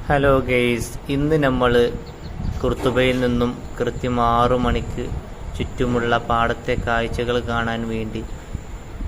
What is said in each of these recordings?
Hello guys, ഇന്ന് നമ്മൾ കുർത്തുബയിൽ നിന്നും കൃത്യം 6 മണിക്ക് ചുറ്റുമുള്ള പാടത്തെ കാഴ്ചകൾ കാണാൻ വേണ്ടി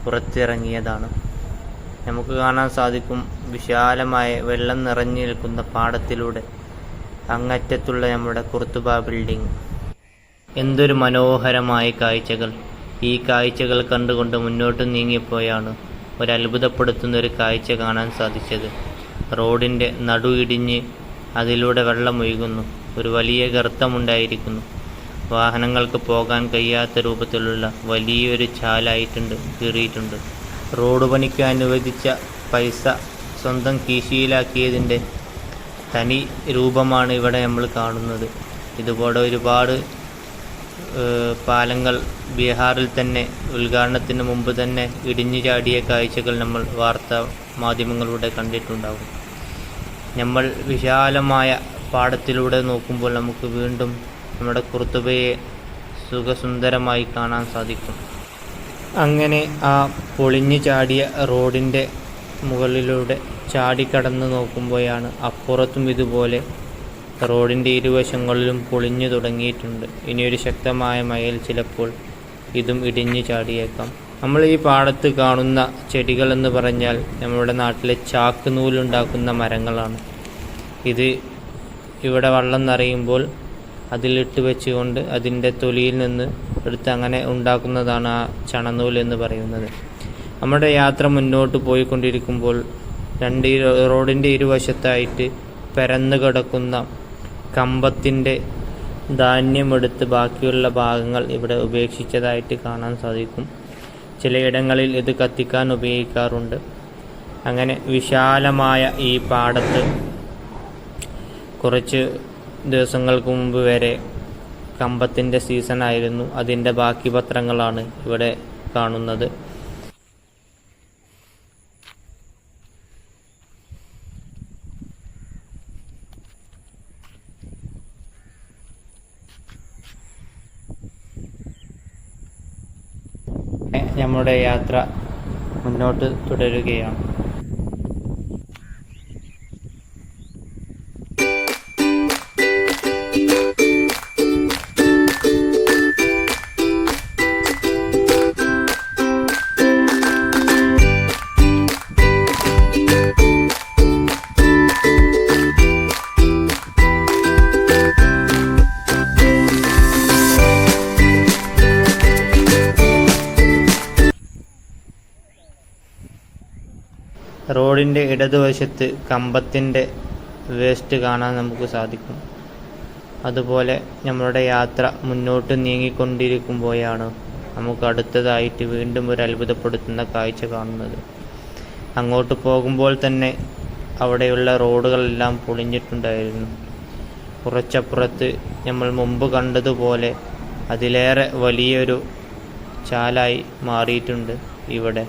പുറത്തിറങ്ങിയതാണ്. നമുക്ക് കാണാൻ സാധിക്കും വിശാലമായ വെള്ളം നിറഞ്ഞു നിൽക്കുന്ന പാടത്തിലൂടെ അങ്ങറ്റത്തുള്ള നമ്മുടെ കുർത്തുബ ബിൽഡിംഗ്. എന്തൊരു മനോഹരമായ കാഴ്ചകൾ! ഈ കാഴ്ചകൾ കണ്ടുകൊണ്ട് മുന്നോട്ട് നീങ്ങിയപ്പോഴാണ് ഒരു അത്ഭുതപ്പെടുത്തുന്ന ഒരു കാഴ്ച കാണാൻ സാധിച്ചത്. റോഡിൻ്റെ നടു ഇടിഞ്ഞ് അതിലൂടെ വെള്ളമൊഴുകുന്നു. ഒരു വലിയ ഗർത്തമുണ്ടായിരിക്കുന്നു. വാഹനങ്ങൾക്ക് പോകാൻ കഴിയാത്ത രൂപത്തിലുള്ള വലിയൊരു ചാലായിട്ടുണ്ട്, കീറിയിട്ടുണ്ട്. റോഡ് പണിക്ക് അനുവദിച്ച പൈസ സ്വന്തം കീശയിലാക്കിയതിൻ്റെ തനി രൂപമാണ് ഇവിടെ നമ്മൾ കാണുന്നത്. ഇതുപോലെ ഒരുപാട് പാലങ്ങൾ ബീഹാറിൽ തന്നെ ഉദ്ഘാടനത്തിന് മുമ്പ് തന്നെ ഇടിഞ്ഞു ചാടിയ കാഴ്ചകൾ നമ്മൾ വാർത്താ മാധ്യമങ്ങളിലൂടെ കണ്ടിട്ടുണ്ടാകും. നമ്മൾ വിശാലമായ പാടത്തിലൂടെ നോക്കുമ്പോൾ നമുക്ക് വീണ്ടും നമ്മുടെ കുർത്തുബയെ സുഖസുന്ദരമായി കാണാൻ സാധിക്കും. അങ്ങനെ ആ പൊളിഞ്ഞു ചാടിയ റോഡിൻ്റെ മുകളിലൂടെ ചാടിക്കടന്ന് നോക്കുമ്പോഴാണ് അപ്പുറത്തും ഇതുപോലെ റോഡിൻ്റെ ഇരുവശങ്ങളിലും പൊളിഞ്ഞു തുടങ്ങിയിട്ടുണ്ട്. ഇനിയൊരു ശക്തമായ മഴയിൽ ചിലപ്പോൾ ഇതും ഇടിഞ്ഞു ചാടിയേക്കാം. നമ്മൾ ഈ പാടത്ത് കാണുന്ന ചെടികൾ എന്ന് പറഞ്ഞാൽ നമ്മുടെ നാട്ടിലെ ചാക്ക് നൂലുണ്ടാക്കുന്ന മരങ്ങളാണ്. ഇത് ഇവിടെ വെള്ളം നിറയുമ്പോൾ അതിലിട്ട് വെച്ചുകൊണ്ട് അതിൻ്റെ തൊലിയിൽ നിന്ന് എടുത്ത് അങ്ങനെ ഉണ്ടാക്കുന്നതാണ് ആ ചണനൂൽ എന്ന് പറയുന്നത്. നമ്മുടെ യാത്ര മുന്നോട്ട് പോയിക്കൊണ്ടിരിക്കുമ്പോൾ റോഡിൻ്റെ ഇരുവശത്തായിട്ട് പരന്നു കിടക്കുന്ന കമ്പത്തിൻ്റെ ധാന്യമെടുത്ത് ബാക്കിയുള്ള ഭാഗങ്ങൾ ഇവിടെ ഉപേക്ഷിച്ചതായിട്ട് കാണാൻ സാധിക്കും. ചിലയിടങ്ങളിൽ ഇത് കത്തിക്കാൻ ഉപയോഗിക്കാറുണ്ട്. അങ്ങനെ വിശാലമായ ഈ പാടത്ത് കുറച്ച് ദിവസങ്ങൾക്ക് മുമ്പ് വരെ കമ്പത്തിൻ്റെ സീസണായിരുന്നു. അതിൻ്റെ ബാക്കി പത്രങ്ങളാണ് ഇവിടെ കാണുന്നത്. നമ്മുടെ യാത്ര മുന്നോട്ട് തുടരുകയാണ്. റോഡിൻ്റെ ഇടതുവശത്ത് കമ്പത്തിൻ്റെ വേസ്റ്റ് കാണാൻ നമുക്ക് സാധിക്കും. അതുപോലെ നമ്മളുടെ യാത്ര മുന്നോട്ട് നീങ്ങിക്കൊണ്ടിരിക്കുമ്പോഴാണ് നമുക്ക് അടുത്തതായിട്ട് വീണ്ടും ഒരു അത്ഭുതപ്പെടുത്തുന്ന കാഴ്ച കാണുന്നത്. അങ്ങോട്ട് പോകുമ്പോൾ തന്നെ അവിടെയുള്ള റോഡുകളെല്ലാം പൊളിഞ്ഞിട്ടുണ്ടായിരുന്നു. കുറച്ചപ്പുറത്ത് നമ്മൾ മുമ്പ് കണ്ടതുപോലെ അതിലേറെ വലിയൊരു ചാലായി മാറിയിട്ടുണ്ട് ഇവിടെ.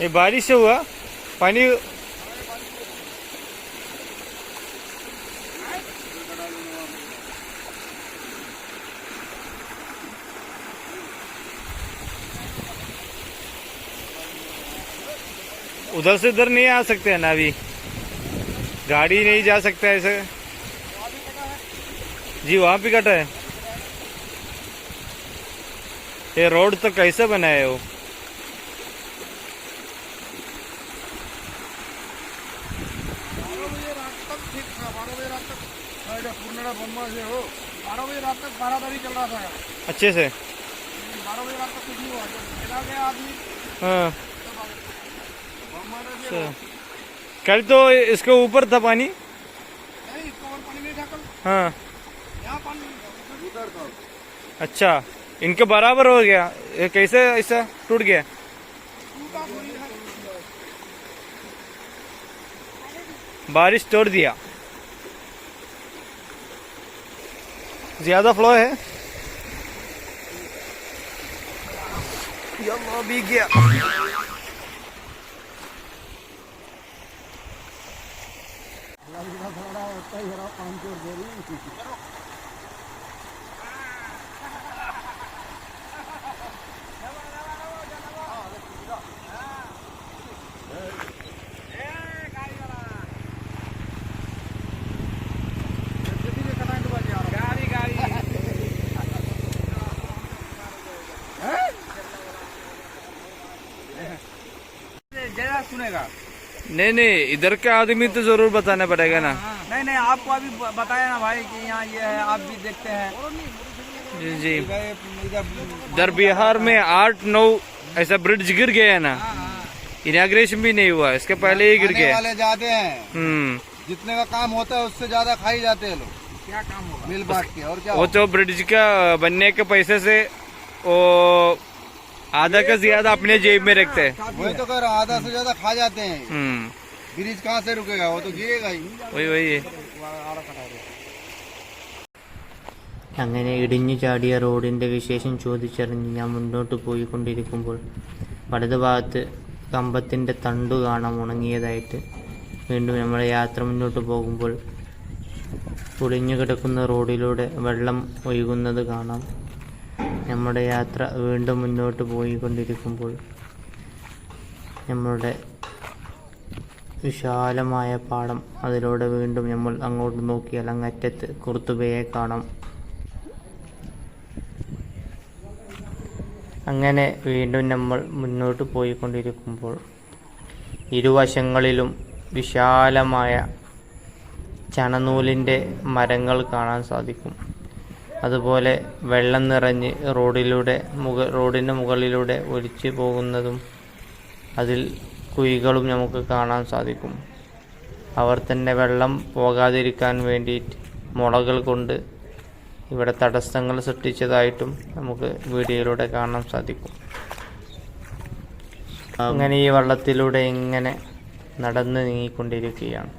ये बारिश से हुआ पानी उधर से इधर नहीं आ सकते हैं ना, अभी गाड़ी नहीं जा सकता है ऐसे। जी वहाँ पे कटा है। ये रोड तो कैसे बनाया है वो? हो 12 बजे रात तक बारादारी चल रहा था अच्छे से। 12 बजे रात तक कुछ नहीं हुआ। जब चला गया आदमी कल तो इसके ऊपर था पानी। नहीं, इसके ऊपर पानी नहीं था कल। हाँ, यहाँ पानी उधर था। अच्छा, इनके बराबर हो गया। ये कैसे ऐसा टूट गया? बारिश तोड़ दिया। ज्यादा फ्लो है। यल्ला भीग गया। जरा सुनेगा। नहीं इधर के आदमी तो जरूर बताना पड़ेगा ना। नहीं आपको अभी बताया ना भाई कि यहाँ ये है, आप भी देखते हैं। जी इधर बिहार में 8-9 ऐसा ब्रिज गिर गया है ना। इनॉग्रेशन भी नहीं हुआ, इसके पहले ही गिर गया। वाले जाते हैं जितने का काम होता है उससे ज्यादा खाई जाते हैं लोग। क्या काम होगा? मिल बांट के। और क्या वो तो ब्रिज का बनने के पैसे से वो आधा का ज्यादा अपने जेब में रखते हैं। वही तो कह रहा हूँ, आधा से ज्यादा खा जाते हैं। ब्रिज कहाँ से रुकेगा, वो तो गिरेगा ही। वही അങ്ങനെ ഇടിഞ്ഞു ചാടിയ റോഡിൻ്റെ വിശേഷം ചോദിച്ചറിഞ്ഞ് ഞാൻ മുന്നോട്ട് പോയിക്കൊണ്ടിരിക്കുമ്പോൾ വലതുഭാഗത്ത് കമ്പത്തിൻ്റെ തണ്ടു കാണാം ഉണങ്ങിയതായിട്ട്. വീണ്ടും നമ്മുടെ യാത്ര മുന്നോട്ട് പോകുമ്പോൾ പൊളിഞ്ഞു കിടക്കുന്ന റോഡിലൂടെ വെള്ളം ഒഴുകുന്നത് കാണാം. നമ്മുടെ യാത്ര വീണ്ടും മുന്നോട്ട് പോയിക്കൊണ്ടിരിക്കുമ്പോൾ നമ്മളുടെ വിശാലമായ പാടം, അതിലൂടെ വീണ്ടും നമ്മൾ അങ്ങോട്ട് നോക്കിയാൽ അങ്ങറ്റത്ത് കുർത്തുബയെ കാണാം. അങ്ങനെ വീണ്ടും നമ്മൾ മുന്നോട്ട് പോയിക്കൊണ്ടിരിക്കുമ്പോൾ ഇരുവശങ്ങളിലും വിശാലമായ ചണനൂലിൻ്റെ മരങ്ങൾ കാണാൻ സാധിക്കും. അതുപോലെ വെള്ളം നിറഞ്ഞ് റോഡിൻ്റെ മുകളിലൂടെ ഒലിച്ചു പോകുന്നതും അതിൽ കുഴികളും നമുക്ക് കാണാൻ സാധിക്കും. അവർ തന്നെ വെള്ളം പോകാതിരിക്കാൻ വേണ്ടിയിട്ട് മുളകൾ കൊണ്ട് ഇവിടെ തടസ്സങ്ങൾ സൃഷ്ടിച്ചതായിട്ടും നമുക്ക് വീഡിയോയിലൂടെ കാണാൻ സാധിക്കും. അങ്ങനെ ഈ വള്ളത്തിലൂടെ ഇങ്ങനെ നടന്ന് നീങ്ങിക്കൊണ്ടിരിക്കുകയാണ്.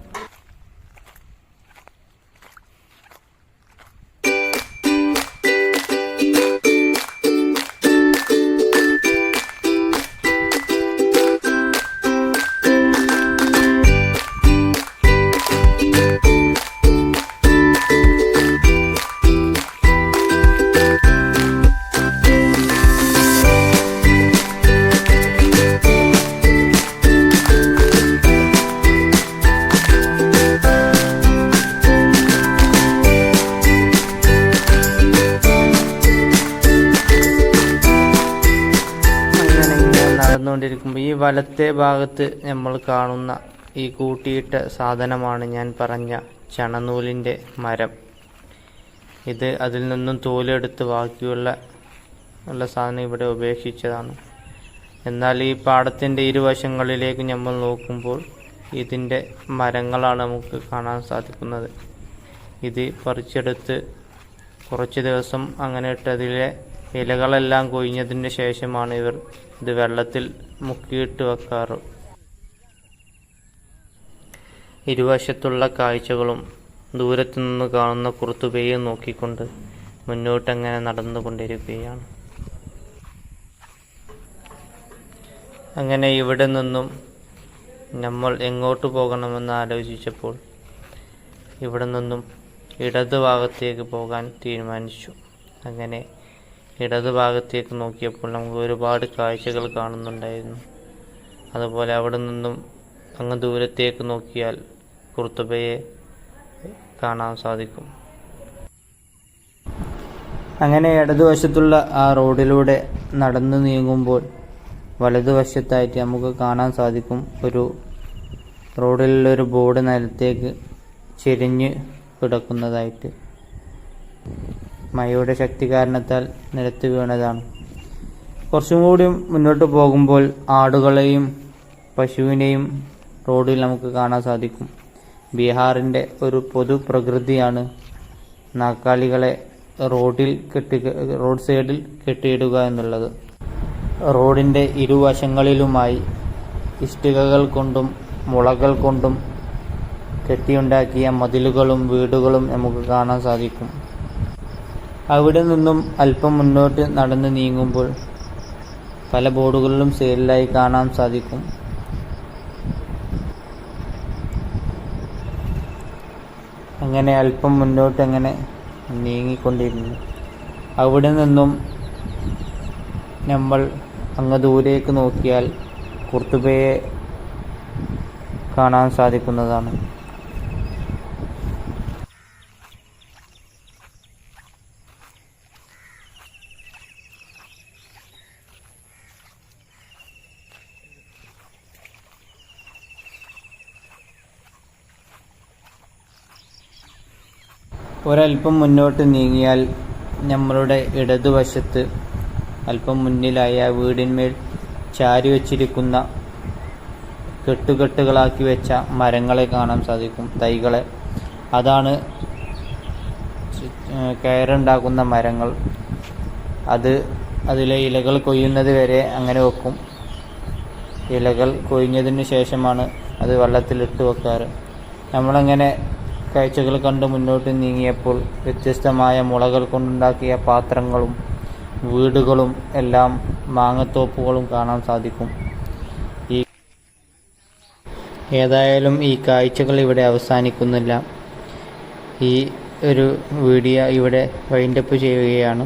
നടന്നുകൊണ്ടിരിക്കുമ്പോൾ ഈ വലത്തെ ഭാഗത്ത് നമ്മൾ കാണുന്ന ഈ കൂട്ടിയിട്ട സാധനമാണ് ഞാൻ പറഞ്ഞ ചണനൂലിൻ്റെ മരം. ഇത് അതിൽ നിന്നും തോലെടുത്ത് ബാക്കിയുള്ള സാധനം ഇവിടെ ഉപേക്ഷിച്ചതാണ്. എന്നാൽ ഈ പാടത്തിൻ്റെ ഇരുവശങ്ങളിലേക്ക് നമ്മൾ നോക്കുമ്പോൾ ഇതിൻ്റെ മരങ്ങളാണ് നമുക്ക് കാണാൻ സാധിക്കുന്നത്. ഇത് പറിച്ചെടുത്ത് കുറച്ച് ദിവസം അങ്ങനെ ഇട്ടതിലെ ഇലകളെല്ലാം കൊഴിഞ്ഞതിന് ശേഷമാണ് ഇവർ ഇത് വെള്ളത്തിൽ മുക്കിയിട്ട് വെക്കാറ്. ഇരുവശത്തുള്ള കാഴ്ചകളും ദൂരത്തു നിന്ന് കാണുന്ന കുർത്തുബയെ നോക്കിക്കൊണ്ട് മുന്നോട്ടങ്ങനെ നടന്നുകൊണ്ടിരിക്കുകയാണ്. അങ്ങനെ ഇവിടെ നിന്നും നമ്മൾ എങ്ങോട്ട് പോകണമെന്ന് ആലോചിച്ചപ്പോൾ ഇവിടെ നിന്നും ഇടതുഭാഗത്തേക്ക് പോകാൻ തീരുമാനിച്ചു. അങ്ങനെ ഇടതുഭാഗത്തേക്ക് നോക്കിയപ്പോൾ നമുക്ക് ഒരുപാട് കാഴ്ചകൾ കാണുന്നുണ്ടായിരുന്നു. അതുപോലെ അവിടെ നിന്നും അങ്ങ് ദൂരത്തേക്ക് നോക്കിയാൽ കുർത്തുബയെ കാണാൻ സാധിക്കും. അങ്ങനെ ഇടതുവശത്തുള്ള ആ റോഡിലൂടെ നടന്നു നീങ്ങുമ്പോൾ വലതുവശത്തായിട്ട് നമുക്ക് കാണാൻ സാധിക്കും ഒരു റോഡിലുള്ളൊരു ബോർഡ് നിലത്തേക്ക് ചെരിഞ്ഞ് കിടക്കുന്നതായിട്ട്. മഴയുടെ ശക്തി കാരണത്താൽ നിലത്ത് വീണതാണ്. കുറച്ചും കൂടി മുന്നോട്ട് പോകുമ്പോൾ ആടുകളെയും പശുവിനെയും റോഡിൽ നമുക്ക് കാണാൻ സാധിക്കും. ബീഹാറിൻ്റെ ഒരു പൊതു പ്രകൃതിയാണ് നാക്കാലികളെ റോഡ് സൈഡിൽ കെട്ടിയിടുക എന്നുള്ളത്. റോഡിൻ്റെ ഇരുവശങ്ങളിലുമായി ഇഷ്ടികകൾ കൊണ്ടും മുളകൾ കൊണ്ടും കെട്ടിയുണ്ടാക്കിയ മതിലുകളും വീടുകളും നമുക്ക് കാണാൻ സാധിക്കും. അവിടെ നിന്നും അല്പം മുന്നോട്ട് നടന്ന് നീങ്ങുമ്പോൾ പല ബോർഡുകളിലും സെയിലായി കാണാൻ സാധിക്കും. അങ്ങനെ അല്പം മുന്നോട്ട് അങ്ങനെ നീങ്ങിക്കൊണ്ടിരുന്നു. അവിടെ നിന്നും നമ്മൾ അങ്ങ് ദൂരേക്ക് നോക്കിയാൽ കുർത്തുബയെ കാണാൻ സാധിക്കുന്നതാണ്. ഒരൽപ്പം മുന്നോട്ട് നീങ്ങിയാൽ നമ്മളുടെ ഇടതുവശത്ത് അല്പം മുന്നിലായി ആ വീടിന്മേൽ ചാരി വച്ചിരിക്കുന്ന കെട്ടുകെട്ടുകളാക്കി വെച്ച മരങ്ങളെ കാണാൻ സാധിക്കും, തൈകളെ. അതാണ് കയറുണ്ടാക്കുന്ന മരങ്ങൾ. അതിലെ ഇലകൾ കൊയ്യുന്നത് വരെ അങ്ങനെ വെക്കും. ഇലകൾ കൊഴിഞ്ഞതിന് ശേഷമാണ് അത് വെള്ളത്തിലിട്ട് വെക്കാറ്. നമ്മളങ്ങനെ കാഴ്ചകൾ കണ്ട് മുന്നോട്ട് നീങ്ങിയപ്പോൾ വ്യത്യസ്തമായ മുളകൾ കൊണ്ടുണ്ടാക്കിയ പാത്രങ്ങളും വീടുകളും എല്ലാം മാങ്ങത്തോപ്പുകളും കാണാൻ സാധിക്കും. ഏതായാലും ഈ കാഴ്ചകൾ ഇവിടെ അവസാനിക്കുന്നില്ല. ഈ ഒരു വീഡിയോ ഇവിടെ വൈൻഡപ്പ് ചെയ്യുകയാണ്.